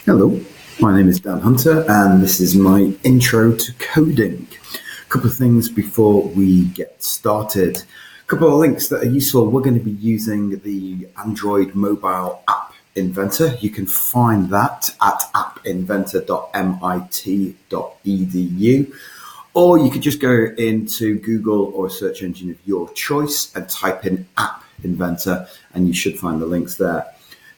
Hello, my name is Dan Hunter and this is my intro to coding. A couple of things before we get started. A couple of links that are useful. We're going to be using the Android mobile App Inventor. You can find that at appinventor.mit.edu. Or you could just go into Google or a search engine of your choice and type in App Inventor and you should find the links there.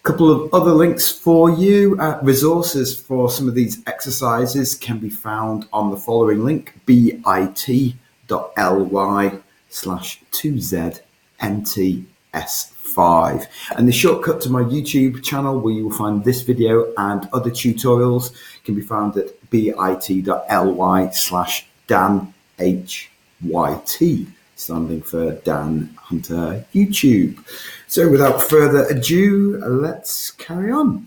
Couple of other links for you. Resources for some of these exercises can be found on the following link, bit.ly/2zNTS5. And the shortcut to my YouTube channel where you will find this video and other tutorials can be found at bit.ly/DanHYT, standing for Dan Hunter YouTube. So without further ado, let's carry on.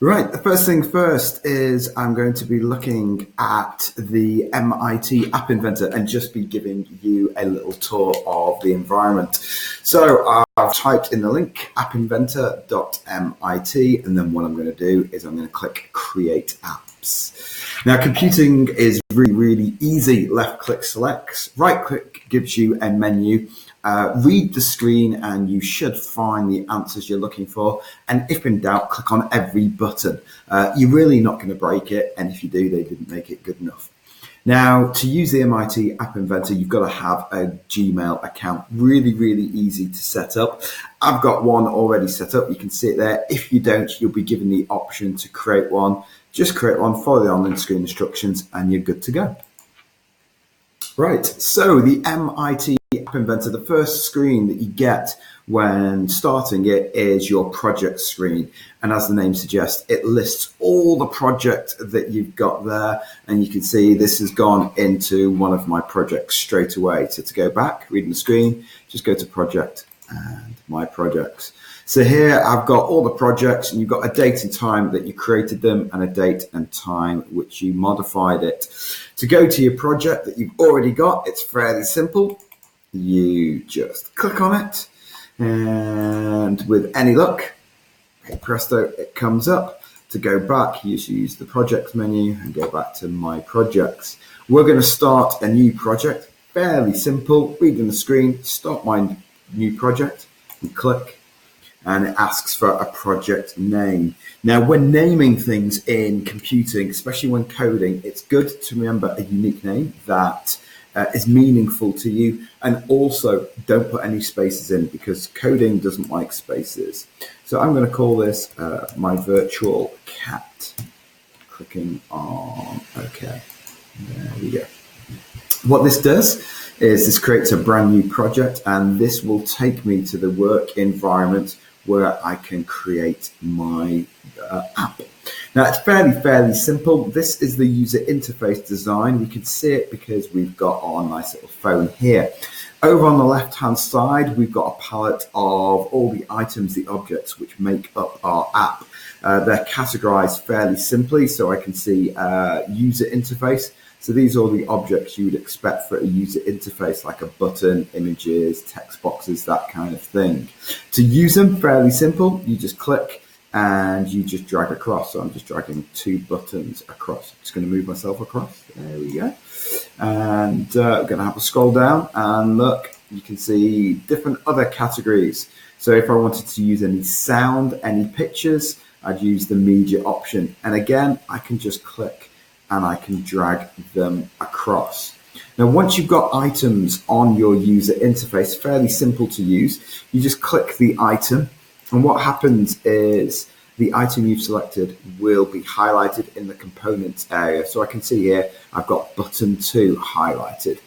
Right, the first thing first is I'm going to be looking at the MIT App Inventor and just be giving you a little tour of the environment. So I've typed in the link appinventor.mit, and then what I'm going to do is I'm going to click Create Apps. Now, computing is really easy. Left click selects, right click gives you a menu. Read the screen and you should find the answers you're looking for. And if in doubt, click on every button. You're really not going to break it. And if you do, they didn't make it good enough. Now, to use the MIT App Inventor, you've got to have a Gmail account. Really easy to set up. I've got one already set up. You can see it there. If you don't, you'll be given the option to create one. Just create one, follow the on-screen instructions, and you're good to go. Right, so the MIT App Inventor, the first screen that you get when starting it is your project screen. And as the name suggests, it lists all the projects that you've got there. And you can see this has gone into one of my projects straight away. So to go back, reading the screen, just go to project and my projects. So here I've got all the projects and you've got a date and time that you created them and a date and time which you modified it. To go to your project that you've already got, it's fairly simple. You just click on it and with any luck, hey presto, it comes up. To go back, you just use the projects menu and go back to my projects. We're going to start a new project, fairly simple. Reading the screen, start my new project and click. And it asks for a project name. Now, when naming things in computing, especially when coding, it's good to remember a unique name that is meaningful to you. And also, don't put any spaces in because coding doesn't like spaces. So I'm going to call this my virtual cat. Clicking on OK. There we go. What this does is this creates a brand new project, and this will take me to the work environment where I can create my app. Now, it's fairly simple. This is the user interface design. We can see it because we've got our nice little phone here. Over on the left-hand side, we've got a palette of all the items, the objects which make up our app. They're categorized fairly simply, so I can see user interface. So these are all the objects you would expect for a user interface, like a button, images, text boxes, that kind of thing. To use them, fairly simple. You just click and you just drag across. So I'm just dragging two buttons across. I'm just going to move myself across. There we go. And I'm going to have a scroll down and look, you can see different other categories. So if I wanted to use any sound, any pictures, I'd use the media option. And again, I can just click and I can drag them across. Now, once you've got items on your user interface, fairly simple to use, you just click the item, and what happens is the item you've selected will be highlighted in the components area. So I can see here, I've got button 2 highlighted.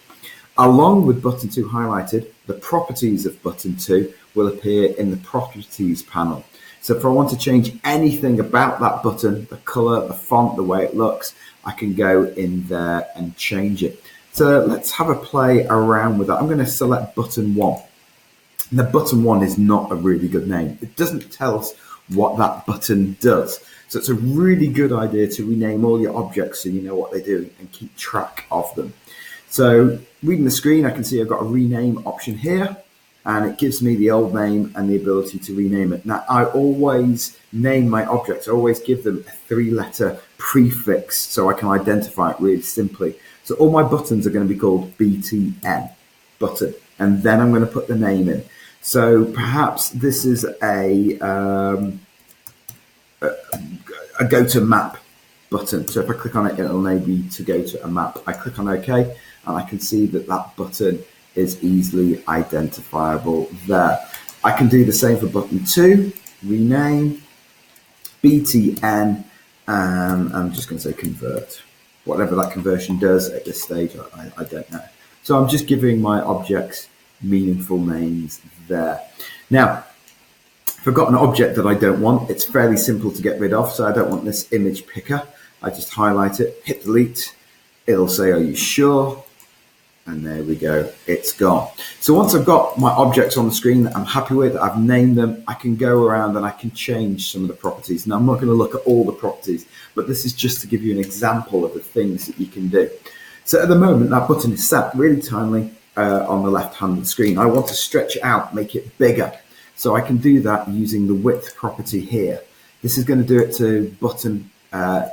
Along with button 2 highlighted, the properties of button 2 will appear in the properties panel. So if I want to change anything about that button, the color, the font, the way it looks, I can go in there and change it. So let's have a play around with that. I'm going to select button 1. Now, button 1 is not a really good name. It doesn't tell us what that button does. So it's a really good idea to rename all your objects so you know what they do and keep track of them. So reading the screen, I can see I've got a rename option here. and it gives me the old name and the ability to rename it. Now, I always name my objects. I always give them a 3-letter prefix so I can identify it really simply. So all my buttons are going to be called BTN, button, and then I'm going to put the name in. So perhaps this is a go to map button. So if I click on it, it'll enable me to go to a map. I click on OK, and I can see that that button is easily identifiable there. I can do the same for button 2, rename, BTN, and I'm just going to say convert. Whatever that conversion does at this stage, I don't know. So I'm just giving my objects meaningful names there. Now, if I've got an object that I don't want, it's fairly simple to get rid of. So I don't want this image picker. I just highlight it, hit delete. It'll say, are you sure? And there we go, it's gone. So once I've got my objects on the screen that I'm happy with, I've named them, I can go around and I can change some of the properties. Now, I'm not going to look at all the properties, but this is just to give you an example of the things that you can do. So at the moment, that button is sat really tiny on the left hand of the screen. I want to stretch it out, make it bigger. So I can do that using the width property here. This is going to do it to button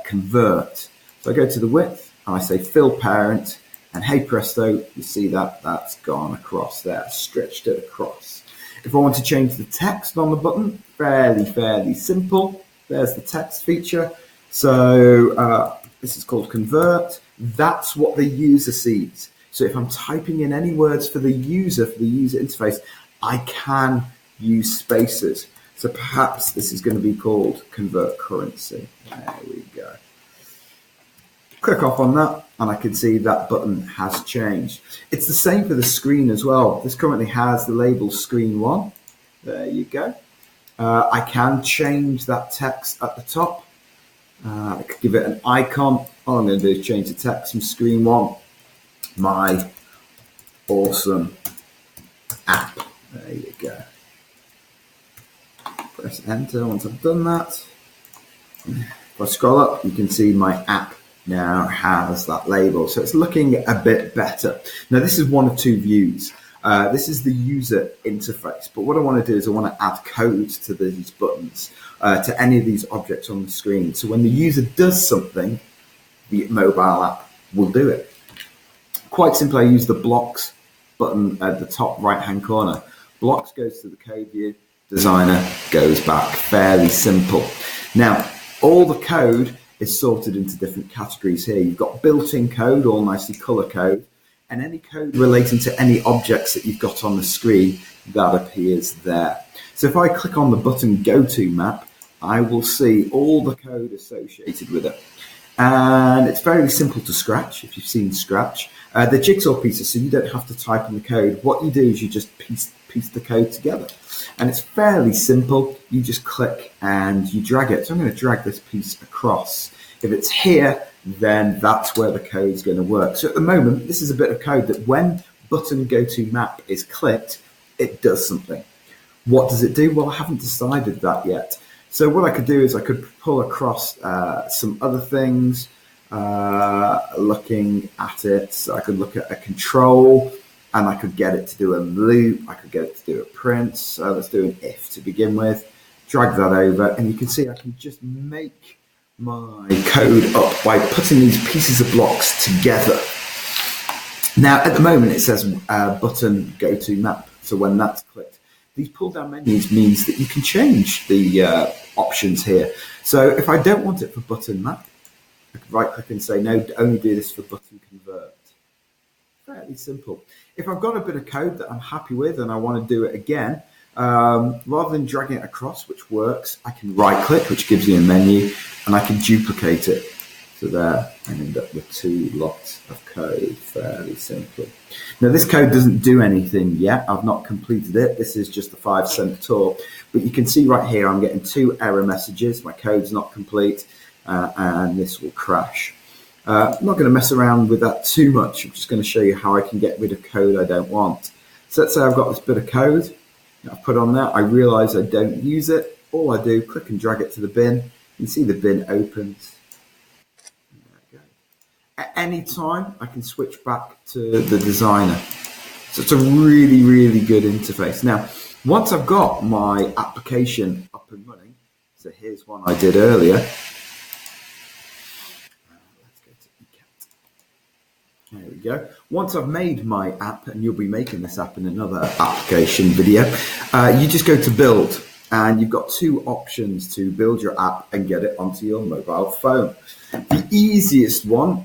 convert. So I go to the width and I say fill parent, and hey presto, you see that that's gone across there, stretched it across. If I want to change the text on the button, fairly simple. There's the text feature. So this is called convert. That's what the user sees. So if I'm typing in any words for the user interface, I can use spaces. So perhaps this is going to be called convert currency. There we go. Click off on that, and I can see that button has changed. It's the same for the screen as well. This currently has the label screen 1. There you go. I can change that text at the top. I could give it an icon. All I'm going to do is change the text from screen 1. My awesome app. There you go. Press enter once I've done that. If I scroll up, you can see my app now has that label. So it's looking a bit better. Now, this is one of two views. This is the user interface. But what I want to do is I want to add code to these buttons, to any of these objects on the screen. So when the user does something, the mobile app will do it. Quite simply, I use the blocks button at the top right-hand corner. Blocks goes to the code view. Designer goes back. Fairly simple. Now, all the code is sorted into different categories here. You've got built-in code, all nicely color code, and any code relating to any objects that you've got on the screen, that appears there. So if I click on the button Go To Map, I will see all the code associated with it. And it's very simple to Scratch, if you've seen Scratch. They're jigsaw pieces, so you don't have to type in the code. What you do is you just piece the code together. And it's fairly simple. You just click and you drag it. So I'm going to drag this piece across. If it's here, then that's where the code is going to work. So at the moment, this is a bit of code that when button Go To Map is clicked, it does something. What does it do? Well, I haven't decided that yet. So what I could do is I could pull across some other things, looking at it. So I could look at a control, and I could get it to do a loop. I could get it to do a print. So let's do an if to begin with. Drag that over, and you can see I can just make my code up by putting these pieces of blocks together. Now, at the moment, it says button Go To Map. So when that's clicked, these pull-down menus means that you can change the options here. So if I don't want it for button map, I could right-click and say, no, only do this for button convert. Fairly simple. If I've got a bit of code that I'm happy with and I want to do it again, rather than dragging it across, which works, I can right-click, which gives you a menu, and I can duplicate it. So there, I end up with 2 lots of code, fairly simply. Now, this code doesn't do anything yet. I've not completed it. This is just a 5-cent tour. But you can see right here, I'm getting 2 error messages. My code's not complete, and this will crash. I'm not going to mess around with that too much. I'm just going to show you how I can get rid of code I don't want. So let's say I've got this bit of code that I've put on there. I realize I don't use it. All I do, click and drag it to the bin. You can see the bin opens. At any time, I can switch back to the designer. So it's a really, really good interface. Now, once I've got my application up and running, so here's one I did earlier. Let's go to eCat. There we go. Once I've made my app, and you'll be making this app in another application video, you just go to build, and you've got two options to build your app and get it onto your mobile phone. The easiest one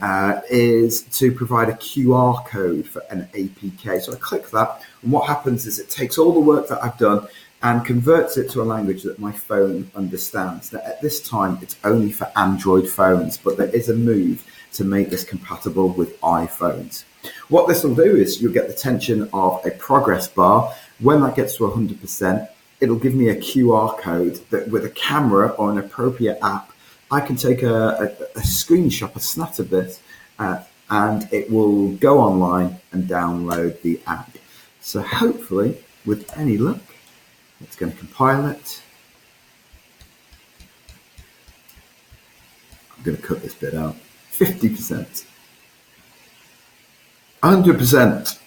is to provide a QR code for an APK. So I click that, and what happens is it takes all the work that I've done and converts it to a language that my phone understands. Now, at this time, it's only for Android phones, but there is a move to make this compatible with iPhones. What this will do is you'll get the tension of a progress bar. When that gets to 100%, it'll give me a QR code that with a camera or an appropriate app, I can take a screenshot, a snap of this, and it will go online and download the app. So hopefully, with any luck, it's going to compile it. I'm going to cut this bit out. 50%. 100%.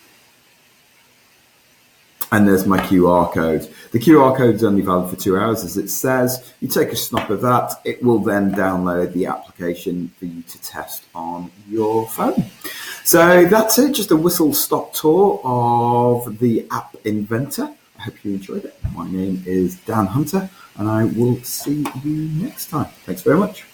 And there's my QR code. The QR code is only valid for 2 hours, as it says. You take a snap of that, it will then download the application for you to test on your phone. So that's it, just a whistle-stop tour of the App Inventor. I hope you enjoyed it. My name is Dan Hunter, and I will see you next time. Thanks very much.